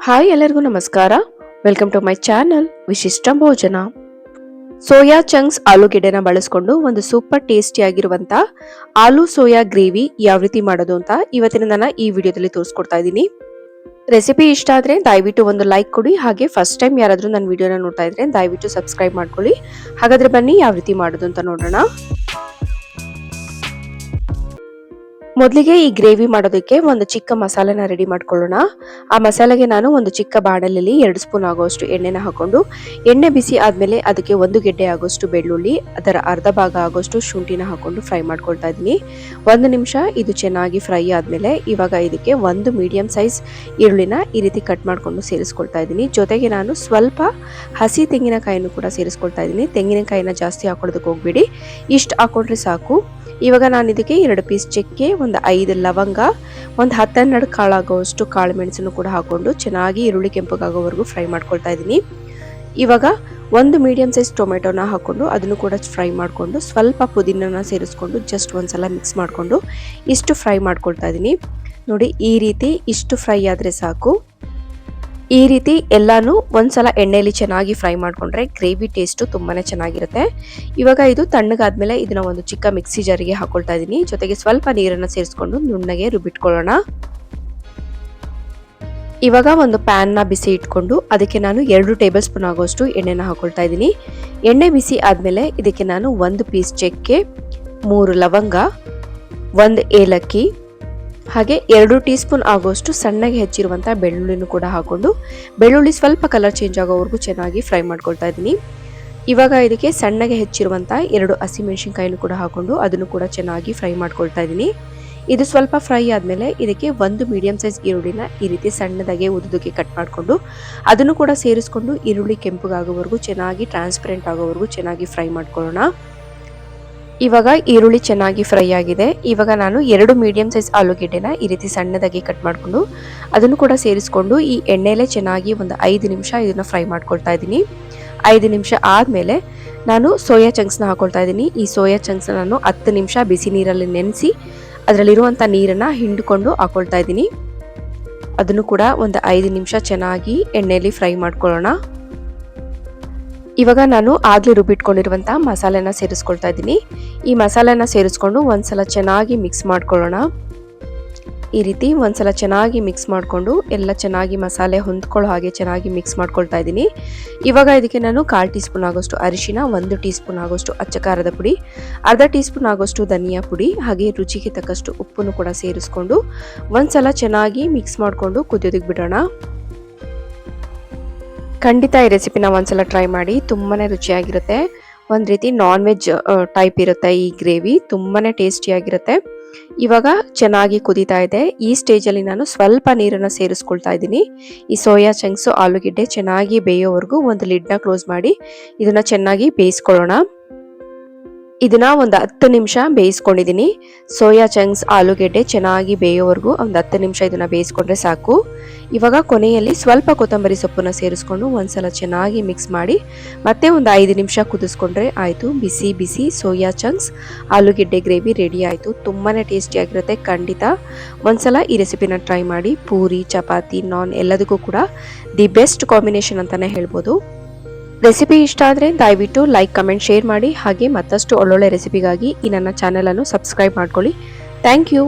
Hi ಎಲ್ಲರಿಗೂ ನಮಸ್ಕಾರ. Welcome to my channel ವಿಶಿಷ್ಟ ಭೋಜನ. ಸೋಯಾ ಚಂಕ್ಸ್ ಆಲೂಗೆಡ್ಡೆನ ಬಳಸ್ಕೊಂಡು ಒಂದು ಸೂಪರ್ ಟೇಸ್ಟಿ ಆಗಿರುವಂತ ಆಲೂ ಸೋಯಾ ಗ್ರೇವಿ ಯಾವ ರೀತಿ ಮಾಡೋದು ಅಂತ ಇವತ್ತಿನ ನಾನು ಈ ವಿಡಿಯೋದಲ್ಲಿ ತೋರಿಸ್ಕೊಡ್ತಾ ಇದ್ದೀನಿ. ರೆಸಿಪಿ ಇಷ್ಟ ಆದ್ರೆ ದಯವಿಟ್ಟು ಒಂದು ಲೈಕ್ ಕೊಡಿ. ಹಾಗೆ ಫಸ್ಟ್ ಟೈಮ್ ಯಾರಾದ್ರೂ ನನ್ನ ವಿಡಿಯೋನ ನೋಡ್ತಾ ಇದ್ರೆ ದಯವಿಟ್ಟು ಸಬ್ಸ್ಕ್ರೈಬ್ ಮಾಡ್ಕೊಳ್ಳಿ. ಹಾಗಾದ್ರೆ ಬನ್ನಿ ಯಾವ ರೀತಿ ಮಾಡೋದು ಅಂತ ನೋಡೋಣ. ಮೊದಲಿಗೆ ಈ ಗ್ರೇವಿ ಮಾಡೋದಕ್ಕೆ ಒಂದು ಚಿಕ್ಕ ಮಸಾಲೆನ ರೆಡಿ ಮಾಡ್ಕೊಳ್ಳೋಣ. ಆ ಮಸಾಲೆಗೆ ನಾನು ಒಂದು ಚಿಕ್ಕ ಬಾಣಲೆಯಲ್ಲಿ 2 ಸ್ಪೂನ್ ಆಗುವಷ್ಟು ಎಣ್ಣೆನ ಹಾಕೊಂಡು, ಎಣ್ಣೆ ಬಿಸಿ ಆದ್ಮೇಲೆ ಅದಕ್ಕೆ 1 ಗೆಡ್ಡೆ ಆಗುವಷ್ಟು ಬೆಳ್ಳುಳ್ಳಿ, ಅದರ ಅರ್ಧ ಭಾಗ ಆಗುವಷ್ಟು ಶುಂಠಿನ ಹಾಕೊಂಡು ಫ್ರೈ ಮಾಡ್ಕೊಳ್ತಾ ಇದ್ದೀನಿ. 1 ನಿಮಿಷ ಇದು ಚೆನ್ನಾಗಿ ಫ್ರೈ ಆದ್ಮೇಲೆ ಇವಾಗ ಇದಕ್ಕೆ 1 ಮೀಡಿಯಂ ಸೈಜ್ ಈರುಳ್ಳಿನ ಈ ರೀತಿ ಕಟ್ ಮಾಡ್ಕೊಂಡು ಸೇರಿಸ್ಕೊಳ್ತಾ ಇದ್ದೀನಿ. ಜೊತೆಗೆ ನಾನು ಸ್ವಲ್ಪ ಹಸಿ ತೆಂಗಿನಕಾಯಿನೂ ಕೂಡ ಸೇರಿಸ್ಕೊಳ್ತಾ ಇದ್ದೀನಿ. ತೆಂಗಿನಕಾಯಿನ ಜಾಸ್ತಿ ಹಾಕೊಳ್ಳೋದಕ್ಕೆ ಹೋಗ್ಬೇಡಿ, ಇಷ್ಟು ಹಾಕೊಂಡ್ರೆ ಸಾಕು. ಇವಾಗ ನಾನು ಇದಕ್ಕೆ 2 ಪೀಸ್ ಚಕ್ಕೆ, ಒಂದು 5 ಲವಂಗ, ಒಂದು 10-12 ಕಾಳಾಗುವಷ್ಟು ಕಾಳು ಮೆಣಸನ್ನು ಕೂಡ ಹಾಕೊಂಡು ಚೆನ್ನಾಗಿ ಈರುಳ್ಳಿ ಕೆಂಪಗಾಗೋವರೆಗೂ ಫ್ರೈ ಮಾಡ್ಕೊಳ್ತಾ ಇದ್ದೀನಿ. ಇವಾಗ 1 ಮೀಡಿಯಂ ಸೈಜ್ ಟೊಮೆಟೊನ ಹಾಕೊಂಡು ಅದನ್ನು ಕೂಡ ಫ್ರೈ ಮಾಡಿಕೊಂಡು ಸ್ವಲ್ಪ ಪುದೀನನ ಸೇರಿಸ್ಕೊಂಡು ಜಸ್ಟ್ ಒಂದ್ಸಲ ಮಿಕ್ಸ್ ಮಾಡಿಕೊಂಡು ಇಷ್ಟು ಫ್ರೈ ಮಾಡ್ಕೊಳ್ತಾ ಇದ್ದೀನಿ. ನೋಡಿ, ಈ ರೀತಿ ಇಷ್ಟು ಫ್ರೈ ಆದರೆ ಸಾಕು. ಈ ರೀತಿ ಎಲ್ಲಾನು ಒಂದ್ಸಲ ಎಣ್ಣೆಯಲ್ಲಿ ಚೆನ್ನಾಗಿ ಫ್ರೈ ಮಾಡ್ಕೊಂಡ್ರೆ ಗ್ರೇವಿ ಟೇಸ್ಟ್ ತುಂಬಾನೇ ಚೆನ್ನಾಗಿರುತ್ತೆ. ಇವಾಗ ಇದು ತಣ್ಣಗಾದ್ಮೇಲೆ ಇದನ್ನ ಒಂದು ಚಿಕ್ಕ ಮಿಕ್ಸಿ ಜಾರಿಗೆ ಹಾಕೊಳ್ತಾ ಇದ್ದೀನಿ. ಜೊತೆಗೆ ಸ್ವಲ್ಪ ನೀರನ್ನ ಸೇರಿಸ್ಕೊಂಡು ನುಣ್ಣಗೆ ರುಬ್ಬಿಟ್ಕೊಳ್ಳೋಣ. ಇವಾಗ ಒಂದು ಪ್ಯಾನ್ ನ ಬಿಸಿ ಇಟ್ಕೊಂಡು ಅದಕ್ಕೆ ನಾನು 2 ಟೇಬಲ್ ಸ್ಪೂನ್ ಆಗುವಷ್ಟು ಎಣ್ಣೆನ ಹಾಕೊಳ್ತಾ ಇದ್ದೀನಿ. ಎಣ್ಣೆ ಬಿಸಿ ಆದ್ಮೇಲೆ ಇದಕ್ಕೆ ನಾನು 1 ಪೀಸ್ ಚಕ್ಕೆ, 3 ಲವಂಗ, 1 ಏಲಕ್ಕಿ, ಹಾಗೆ 2 ಟೀ ಸ್ಪೂನ್ ಆಗುವಷ್ಟು ಸಣ್ಣಗೆ ಹೆಚ್ಚಿರುವಂತಹ ಬೆಳ್ಳುಳ್ಳಿನೂ ಕೂಡ ಹಾಕೊಂಡು ಬೆಳ್ಳುಳ್ಳಿ ಸ್ವಲ್ಪ ಕಲರ್ ಚೇಂಜ್ ಆಗೋವರೆಗೂ ಚೆನ್ನಾಗಿ ಫ್ರೈ ಮಾಡ್ಕೊಳ್ತಾ ಇದ್ದೀನಿ. ಇವಾಗ ಇದಕ್ಕೆ ಸಣ್ಣಗೆ ಹೆಚ್ಚಿರುವಂತಹ 2 ಹಸಿಮೆಣಸಿನಕಾಯಿನೂ ಕೂಡ ಹಾಕೊಂಡು ಅದನ್ನು ಕೂಡ ಚೆನ್ನಾಗಿ ಫ್ರೈ ಮಾಡ್ಕೊಳ್ತಾ ಇದ್ದೀನಿ. ಇದು ಸ್ವಲ್ಪ ಫ್ರೈ ಆದ್ಮೇಲೆ ಇದಕ್ಕೆ 1 ಮೀಡಿಯಂ ಸೈಜ್ ಈರುಳ್ಳಿನ ಈ ರೀತಿ ಸಣ್ಣದಾಗಿ ಉದ್ದುಗೆ ಕಟ್ ಮಾಡಿಕೊಂಡು ಅದನ್ನು ಕೂಡ ಸೇರಿಸ್ಕೊಂಡು ಈರುಳ್ಳಿ ಕೆಂಪಗಾಗೋವರೆಗೂ ಚೆನ್ನಾಗಿ ಟ್ರಾನ್ಸ್ಪರೆಂಟ್ ಆಗೋವರೆಗೂ ಚೆನ್ನಾಗಿ ಫ್ರೈ ಮಾಡ್ಕೊಳ್ಳೋಣ. ಇವಾಗ ಈರುಳ್ಳಿ ಚೆನ್ನಾಗಿ ಫ್ರೈ ಆಗಿದೆ. ಇವಾಗ ನಾನು 2 ಮೀಡಿಯಂ ಸೈಜ್ ಆಲೂಗೆಡ್ಡೆನ ಈ ರೀತಿ ಸಣ್ಣದಾಗಿ ಕಟ್ ಮಾಡಿಕೊಂಡು ಅದನ್ನು ಕೂಡ ಸೇರಿಸ್ಕೊಂಡು ಈ ಎಣ್ಣೆಲೆ ಚೆನ್ನಾಗಿ ಒಂದು 5 ನಿಮಿಷ ಇದನ್ನ ಫ್ರೈ ಮಾಡ್ಕೊಳ್ತಾ ಇದ್ದೀನಿ. 5 ನಿಮಿಷ ಆದ್ಮೇಲೆ ನಾನು ಸೋಯಾ ಚಂಕ್ಸ್ನ ಹಾಕೊಳ್ತಾ ಇದ್ದೀನಿ. ಈ ಸೋಯಾ ಚಂಕ್ಸ್ನ ನಾನು 10 ನಿಮಿಷ ಬಿಸಿ ನೀರಲ್ಲಿ ನೆನೆಸಿ ಅದರಲ್ಲಿರುವಂಥ ನೀರನ್ನ ಹಿಂಡ್ಕೊಂಡು ಹಾಕೊಳ್ತಾ ಇದ್ದೀನಿ. ಅದನ್ನು ಕೂಡ ಒಂದು 5 ನಿಮಿಷ ಚೆನ್ನಾಗಿ ಎಣ್ಣೆಯಲ್ಲಿ ಫ್ರೈ ಮಾಡ್ಕೊಳ್ಳೋಣ. ಇವಾಗ ನಾನು ಆಗ್ಲೇ ರುಬ್ಬಿಟ್ಕೊಂಡಿರುವಂತಹ ಮಸಾಲೆನ ಸೇರಿಸ್ಕೊಳ್ತಾ ಇದ್ದೀನಿ. ಈ ಮಸಾಲೆನ ಸೇರಿಸ್ಕೊಂಡು ಒಂದ್ಸಲ ಚೆನ್ನಾಗಿ ಮಿಕ್ಸ್ ಮಾಡ್ಕೊಳ್ಳೋಣ. ಈ ರೀತಿ ಒಂದ್ಸಲ ಚೆನ್ನಾಗಿ ಮಿಕ್ಸ್ ಮಾಡಿಕೊಂಡು ಎಲ್ಲ ಚೆನ್ನಾಗಿ ಮಸಾಲೆ ಹೊಂದ್ಕೊಳ್ಳೋ ಹಾಗೆ ಚೆನ್ನಾಗಿ ಮಿಕ್ಸ್ ಮಾಡ್ಕೊಳ್ತಾ ಇದ್ದೀನಿ. ಇವಾಗ ಇದಕ್ಕೆ ನಾನು 1/4 ಟೀ ಸ್ಪೂನ್ ಆಗೋಷ್ಟು ಅರಿಶಿನ, 1 ಟೀ ಸ್ಪೂನ್ ಆಗೋಷ್ಟು ಅಚ್ಚ ಖಾರದ ಪುಡಿ, ಅರ್ಧ ಟೀ ಸ್ಪೂನ್ ಆಗೋಷ್ಟು ಧನಿಯಾ ಪುಡಿ, ಹಾಗೆ ರುಚಿಗೆ ತಕ್ಕಷ್ಟು ಉಪ್ಪನ್ನು ಕೂಡ ಸೇರಿಸ್ಕೊಂಡು ಒಂದ್ಸಲ ಚೆನ್ನಾಗಿ ಮಿಕ್ಸ್ ಮಾಡಿಕೊಂಡು ಕುದಿಯೋದಕ್ಕೆ ಬಿಡೋಣ. ಖಂಡಿತ ಈ ರೆಸಿಪಿನ ಒಂದ್ಸಲ ಟ್ರೈ ಮಾಡಿ, ತುಂಬಾನೇ ರುಚಿಯಾಗಿರುತ್ತೆ. ಒಂದ್ ರೀತಿ ನಾನ್ ವೆಜ್ ಟೈಪ್ ಇರುತ್ತೆ ಈ ಗ್ರೇವಿ, ತುಂಬಾನೇ ಟೇಸ್ಟಿಯಾಗಿರುತ್ತೆ. ಇವಾಗ ಚೆನ್ನಾಗಿ ಕುದೀತಾ ಇದೆ. ಈ ಸ್ಟೇಜಲ್ಲಿ ನಾನು ಸ್ವಲ್ಪ ನೀರನ್ನ ಸೇರಿಸ್ಕೊಳ್ತಾ ಇದ್ದೀನಿ. ಈ ಸೋಯಾ ಚಂಕ್ಸ್ ಆಲೂಗೆಡ್ಡೆ ಚೆನ್ನಾಗಿ ಬೇಯೋವರೆಗೂ ಒಂದು ಲಿಡ್ನ ಕ್ಲೋಸ್ ಮಾಡಿ ಇದನ್ನ ಚೆನ್ನಾಗಿ ಬೇಯಿಸ್ಕೊಳ್ಳೋಣ. ಇದನ್ನ ಒಂದು 10 ನಿಮಿಷ ಬೇಯಿಸ್ಕೊಂಡಿದ್ದೀನಿ. ಸೋಯಾ ಚಂಕ್ಸ್ ಆಲೂಗೆಡ್ಡೆ ಚೆನ್ನಾಗಿ ಬೇಯೋವರೆಗೂ ಒಂದು 10 ನಿಮಿಷ ಇದನ್ನ ಬೇಯಿಸ್ಕೊಂಡ್ರೆ ಸಾಕು. ಇವಾಗ ಕೊನೆಯಲ್ಲಿ ಸ್ವಲ್ಪ ಕೊತ್ತಂಬರಿ ಸೊಪ್ಪನ್ನ ಸೇರಿಸ್ಕೊಂಡು ಒಂದ್ಸಲ ಚೆನ್ನಾಗಿ ಮಿಕ್ಸ್ ಮಾಡಿ ಮತ್ತೆ ಒಂದು 5 ನಿಮಿಷ ಕುದಿಸ್ಕೊಂಡ್ರೆ ಆಯ್ತು. ಬಿಸಿ ಬಿಸಿ ಸೋಯಾ ಚಂಕ್ಸ್ ಆಲೂಗೆಡ್ಡೆ ಗ್ರೇವಿ ರೆಡಿ ಆಯ್ತು. ತುಂಬಾನೇ ಟೇಸ್ಟಿಯಾಗಿರುತ್ತೆ. ಖಂಡಿತ ಒಂದ್ಸಲ ಈ ರೆಸಿಪಿನ ಟ್ರೈ ಮಾಡಿ. ಪೂರಿ, ಚಪಾತಿ, ನಾನ್ ಎಲ್ಲದಕ್ಕೂ ಕೂಡ ದಿ ಬೆಸ್ಟ್ ಕಾಂಬಿನೇಷನ್ ಅಂತಾನೆ ಹೇಳ್ಬೋದು. ರೆಸಿಪಿ ಇಷ್ಟ ಆದರೆ ದಯವಿಟ್ಟು ಲೈಕ್, ಕಮೆಂಟ್, ಶೇರ್ ಮಾಡಿ. ಹಾಗೆ ಮತ್ತಷ್ಟು ಒಳ್ಳೊಳ್ಳೆ ರೆಸಿಪಿಗಾಗಿ ಈ ನನ್ನ ಚಾನೆಲ್ ಅನ್ನು ಸಬ್ಸ್ಕ್ರೈಬ್ ಮಾಡ್ಕೊಳ್ಳಿ. Thank you.